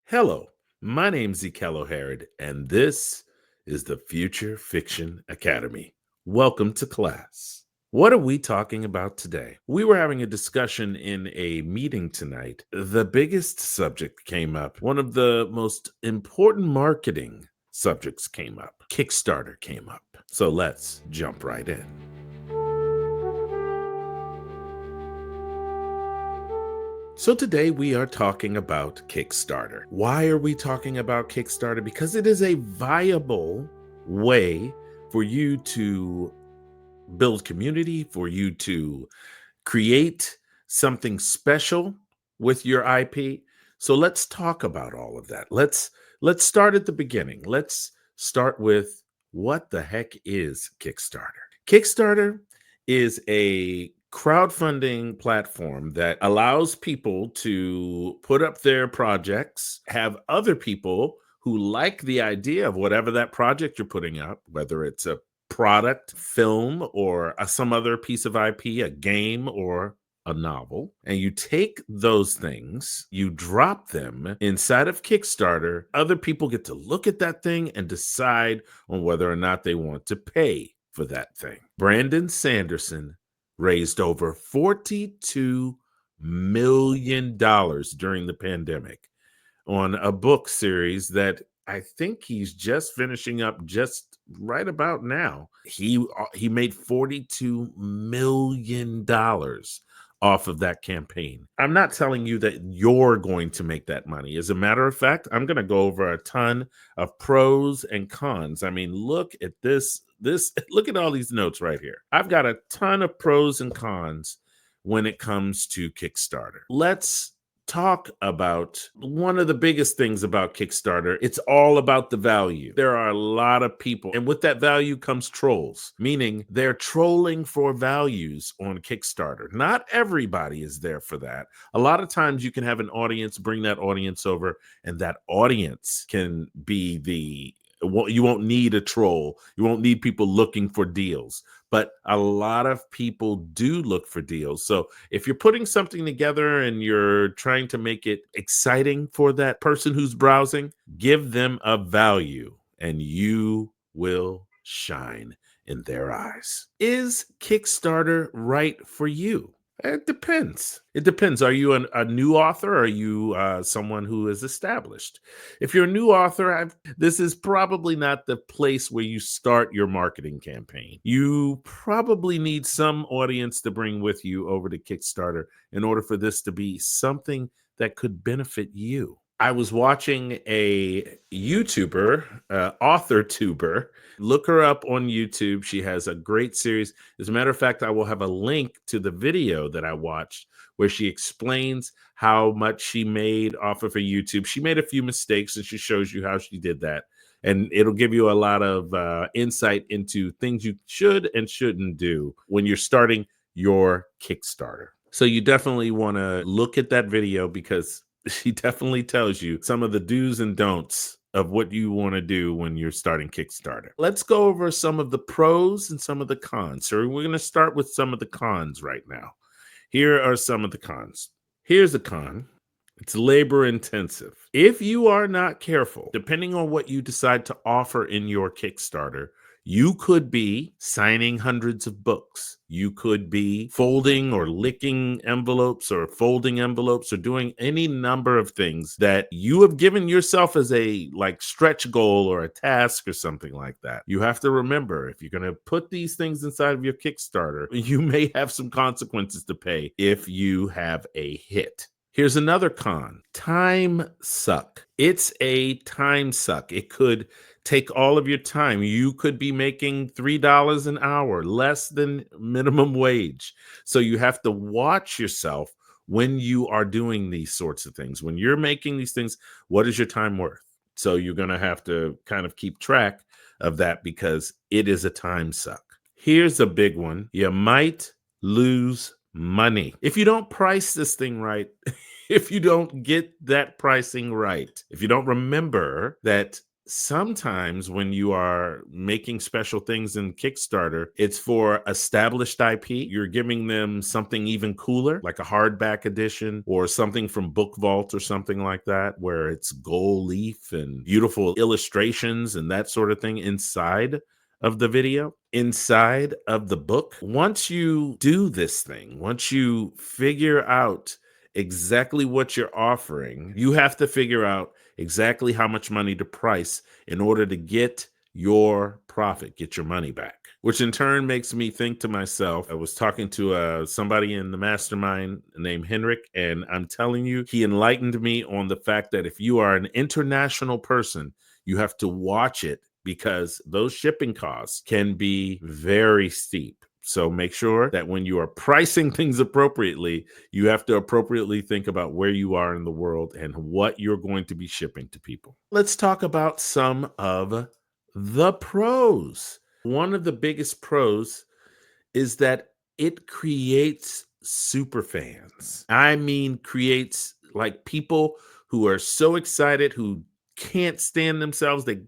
Hello, my name's Zeke Harrod, and this is the Future Fiction Academy. Welcome to class. What are we talking about today? We were having a discussion in a meeting tonight. The biggest subject came up. One of the most important marketing subjects came up. Kickstarter came up. So let's jump right in. So today we are talking about Kickstarter. Why are we talking about Kickstarter? Because it is a viable way for you to build community, for you to create something special with your IP. So let's talk about all of that. Let's start at the beginning. Let's start with what the heck is Kickstarter? Kickstarter is a crowdfunding platform that allows people to put up their projects, have other people who like the idea of whatever that project you're putting up, whether it's a product, film, or some other piece of IP, a game, or a novel, and you take those things, you drop them inside of Kickstarter. Other people get to look at that thing and decide on whether or not they want to pay for that thing. Brandon Sanderson raised over $42 million during the pandemic on a book series that I think he's just finishing up just right about now. He made $42 million off of that campaign. I'm not telling you that you're going to make that money. As a matter of fact, I'm going to go over a ton of pros and cons. I mean, look at this look at all these notes right here. I've got a ton of pros and cons when it comes to Kickstarter. Let's talk about one of the biggest things about Kickstarter. It's all about the value. There are a lot of people, and with that value comes trolls, meaning they're trolling for values on Kickstarter. Not everybody is there for that. A lot of times you can have an audience, bring that audience over, and that audience can be you won't need a troll. You won't need people looking for deals. But a lot of people do look for deals. So if you're putting something together and you're trying to make it exciting for that person who's browsing, give them a value and you will shine in their eyes. Is Kickstarter right for you? It depends. It depends. Are you a new author? Or are you someone who is established? If you're a new author, this is probably not the place where you start your marketing campaign. You probably need some audience to bring with you over to Kickstarter in order for this to be something that could benefit you. I was watching a YouTuber, author tuber. Look her up on YouTube. She has a great series. As a matter of fact, I will have a link to the video that I watched where she explains how much she made off of her YouTube. She made a few mistakes and she shows you how she did that. And it'll give you a lot of insight into things you should and shouldn't do when you're starting your Kickstarter. So you definitely want to look at that video because she definitely tells you some of the do's and don'ts of what you want to do when you're starting Kickstarter. Let's go over some of the pros and some of the cons. So we're going to start with some of the cons right now. Here are some of the cons. Here's a con. It's labor intensive. If you are not careful, depending on what you decide to offer in your Kickstarter, you could be signing hundreds of books. You could be folding or licking envelopes or folding envelopes or doing any number of things that you have given yourself as a stretch goal or a task or something like that. You have to remember, if you're going to put these things inside of your Kickstarter, you may have some consequences to pay if you have a hit. Here's another con. Time suck. It's a time suck. It could take all of your time. You could be making $3 an hour, less than minimum wage. So you have to watch yourself when you are doing these sorts of things. When you're making these things, what is your time worth? So you're going to have to kind of keep track of that because it is a time suck. Here's a big one. You might lose money if you don't price this thing right. If you don't get that pricing right, if you don't remember that sometimes when you are making special things in Kickstarter, it's for established IP. You're giving them something even cooler, like a hardback edition or something from Book Vault or something like that, where it's gold leaf and beautiful illustrations and that sort of thing inside of the video, inside of the book. Once you do this thing, once you figure out exactly what you're offering, you have to figure out exactly how much money to price in order to get your profit, get your money back. Which in turn makes me think to myself, I was talking to somebody in the mastermind named Henrik, and I'm telling you, he enlightened me on the fact that if you are an international person, you have to watch it because those shipping costs can be very steep. So make sure that when you are pricing things appropriately, you have to appropriately think about where you are in the world and what you're going to be shipping to people. Let's talk about some of the pros. One of the biggest pros is that it creates super fans. I mean, creates like people who are so excited, who can't stand themselves. They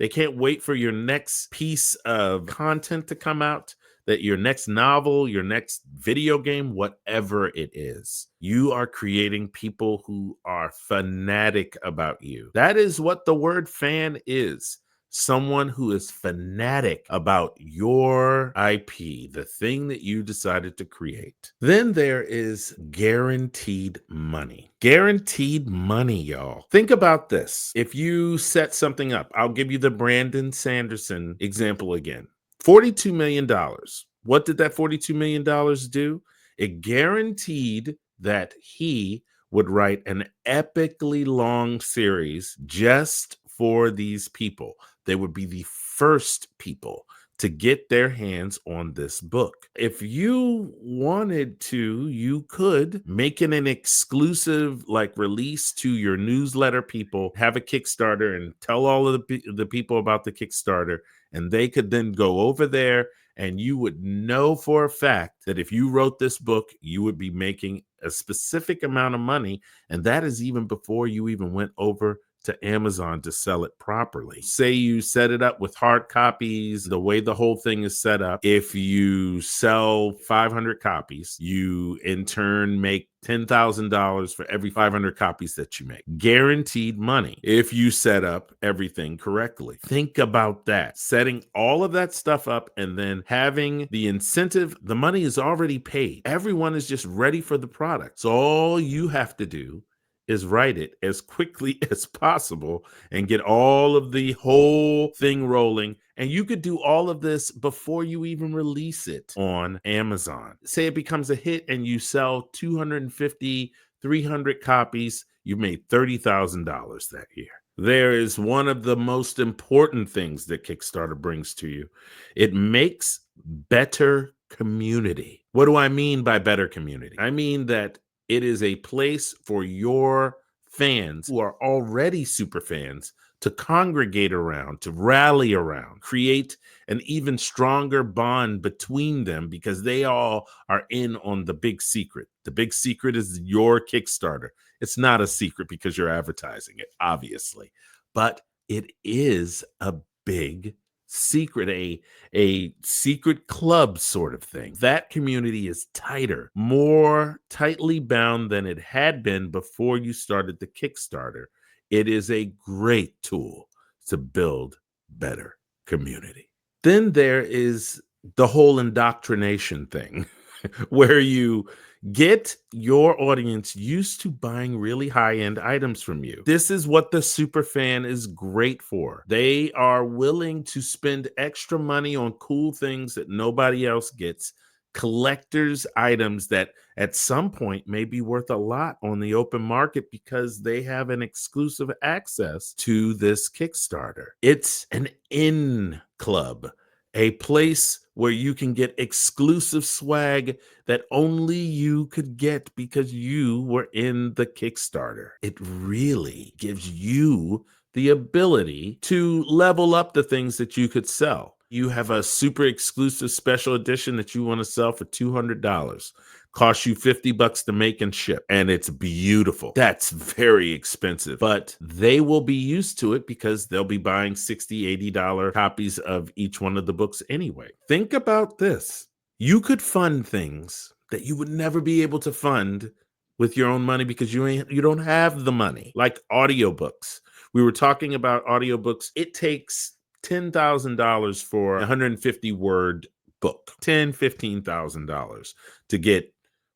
can't wait for your next piece of content to come out, that your next novel, your next video game, whatever it is. You are creating people who are fanatic about you. That is what the word fan is. Someone who is fanatic about your IP, the thing that you decided to create. Then there is guaranteed money. Guaranteed money, y'all. Think about this. If you set something up, I'll give you the Brandon Sanderson example again. $42 million. What did that $42 million do? It guaranteed that he would write an epically long series just for these people. They would be the first people to get their hands on this book. If you wanted to, you could make it an exclusive like release to your newsletter people, have a Kickstarter and tell all of the people about the Kickstarter, and they could then go over there and you would know for a fact that if you wrote this book, you would be making a specific amount of money. And that is even before you even went over to Amazon to sell it properly. Say you set it up with hard copies, the way the whole thing is set up. If you sell 500 copies, you in turn make $10,000 for every 500 copies that you make. Guaranteed money if you set up everything correctly. Think about that. Setting all of that stuff up and then having the incentive, the money is already paid. Everyone is just ready for the product. So all you have to do is write it as quickly as possible and get all of the whole thing rolling. And you could do all of this before you even release it on Amazon. Say it becomes a hit and you sell 250, 300 copies, you made $30,000 that year. There is one of the most important things that Kickstarter brings to you. It makes better community. What do I mean by better community? I mean that it is a place for your fans who are already super fans to congregate around, to rally around, create an even stronger bond between them because they all are in on the big secret. The big secret is your Kickstarter. It's not a secret because you're advertising it, obviously, but it is a big secret, a secret club sort of thing. That community is tighter, more tightly bound than it had been before you started the Kickstarter. It is a great tool to build better community. Then there is the whole indoctrination thing where you get your audience used to buying really high-end items from you. This is what the super fan is great for. They are willing to spend extra money on cool things that nobody else gets, collectors items that at some point may be worth a lot on the open market because they have an exclusive access to this Kickstarter. It's an in club, a place where you can get exclusive swag that only you could get because you were in the Kickstarter. It really gives you the ability to level up the things that you could sell. You have a super exclusive special edition that you want to sell for $200. Costs you 50 bucks to make and ship, and it's beautiful. That's very expensive, but they will be used to it because they'll be buying $60, $80 copies of each one of the books anyway. Think about this. You could fund things that you would never be able to fund with your own money because you don't have the money, like audiobooks. We were talking about audiobooks. It takes $10,000 for a 150 word book, $15,000 to get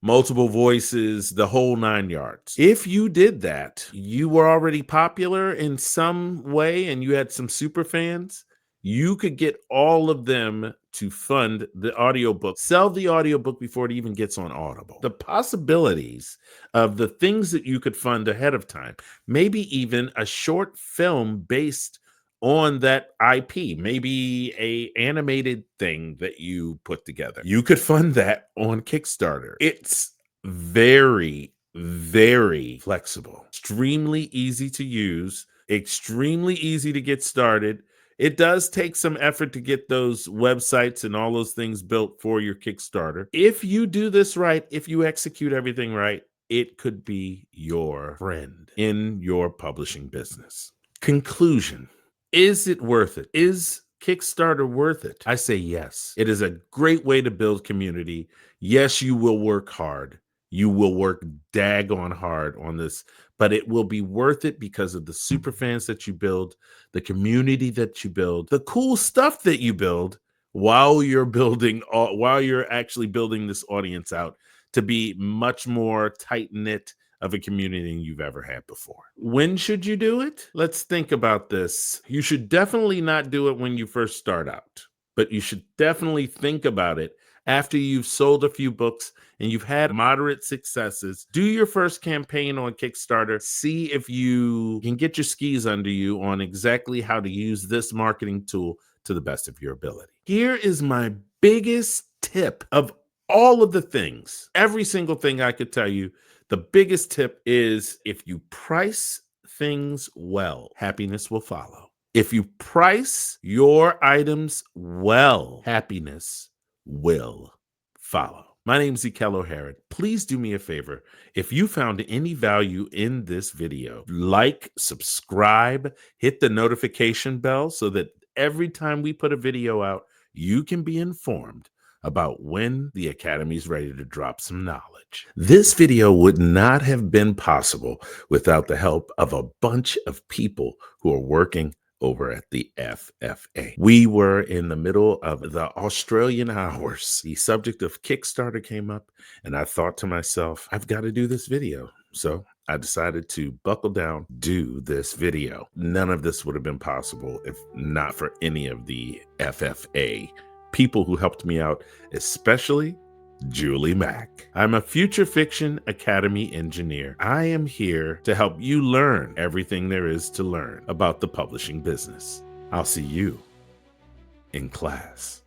multiple voices, the whole 9 yards. If you did that, you were already popular in some way and you had some super fans, you could get all of them to fund the audiobook, sell the audiobook before it even gets on Audible. The possibilities of the things that you could fund ahead of time, maybe even a short film based on that IP, maybe a animated thing that you put together. You could fund that on Kickstarter. It's very, very flexible, extremely easy to use, extremely easy to get started. It does take some effort to get those websites and all those things built for your Kickstarter. If you do this right, if you execute everything right, it could be your friend in your publishing business. Conclusion. Is it worth it? Is Kickstarter worth it? I say yes. It is a great way to build community. Yes, you will work hard. You will work daggone hard on this, but it will be worth it because of the super fans that you build, the community that you build, the cool stuff that you build while you're actually building this audience out to be much more tight-knit of a community than you've ever had before. When should you do it? Let's think about this. You should definitely not do it when you first start out, but you should definitely think about it after you've sold a few books and you've had moderate successes. Do your first campaign on Kickstarter. See if you can get your skis under you on exactly how to use this marketing tool to the best of your ability. Here is my biggest tip of all of the things, every single thing I could tell you. The biggest tip is if you price things well, happiness will follow. If you price your items well, happiness will follow. My name is Ekel O'Hara. Please do me a favor. If you found any value in this video, like, subscribe, hit the notification bell so that every time we put a video out, you can be informed about when the Academy is ready to drop some knowledge. This video would not have been possible without the help of a bunch of people who are working over at the FFA. We were in the middle of the Australian hours. The subject of Kickstarter came up, and I thought to myself, I've got to do this video. So I decided to buckle down, do this video. None of this would have been possible if not for any of the FFA people who helped me out, especially Julie Mack. I'm a Future Fiction Academy engineer. I am here to help you learn everything there is to learn about the publishing business. I'll see you in class.